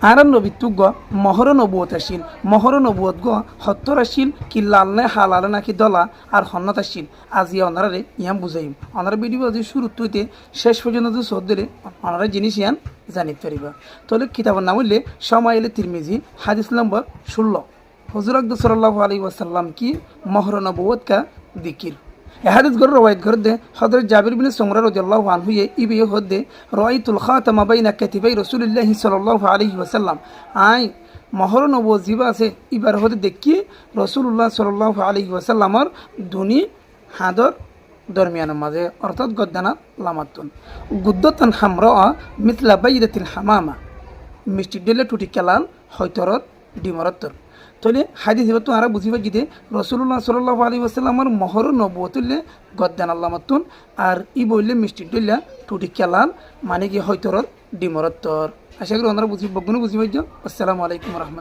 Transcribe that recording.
আর নবীত্ব গ মহর নবুয়ত আসিল মহর নবুয়ত গ সত্তর আসিল কি লালনে হালালে নাকি দলা আর হন্নত আসিল আজি অনারে ইয়াম বুঝাইম অনারা ভিডিও আজি শুরু হইতে শেষ পর্যন্ত যে শোধ দিলে অনারা জিনিস ইয়ান জানিতে পারিবা তাহলে কিতাবের নাম হইলে শামাইল তিরমিজি হাদিস নম্বর 16 হুজুর আকরাম সাল্লাল্লাহু আলাইহি ওয়াসাল্লাম কি মহর নবুয়ত কা দিকির হাদিস গর রওয়ায়াত ঘর দে হযরত জাবির বিন সুমরা রাদিয়াল্লাহু আনহু ইবি হদে রাআইতুল খাতামা বাইনা কাতিবাই রাসূলুল্লাহি সাল্লাল্লাহু আলাইহি ওয়াসাল্লাম আই মহর নবুয়ত জিবা আছে ইবার হদে দেখি রাসূলুল্লাহ সাল্লাল্লাহু আলাইহি ওয়াসাল্লামর দুনি হাদর দরমিয়ানের মাঝে অর্থাৎ গদ্দানা লামাতুন গুদ্দতান হামরা মিথলা বাইদাতিল হামামা মিষ্টি দিলে টুটি কেলাল হয়তরত ডিমরত্তর তাহলে হাদিস এবার তো আরা বুঝিবা গিয়ে রসুল্লাহ সাল্লাল্লাহু আলাইহি ওয়াসাল্লামর মহর নবুয়তুল্লে গদ্দান আল্লামাতুন আর ই বললে মিষ্টি দিল্লা টুটি কেলাল মানে কি হয়তরত ডিমরত্তর আশা করি ওনারা বুঝিব বুঝিবাই। আসসালামু আলাইকুম রহমতুল্লাহ।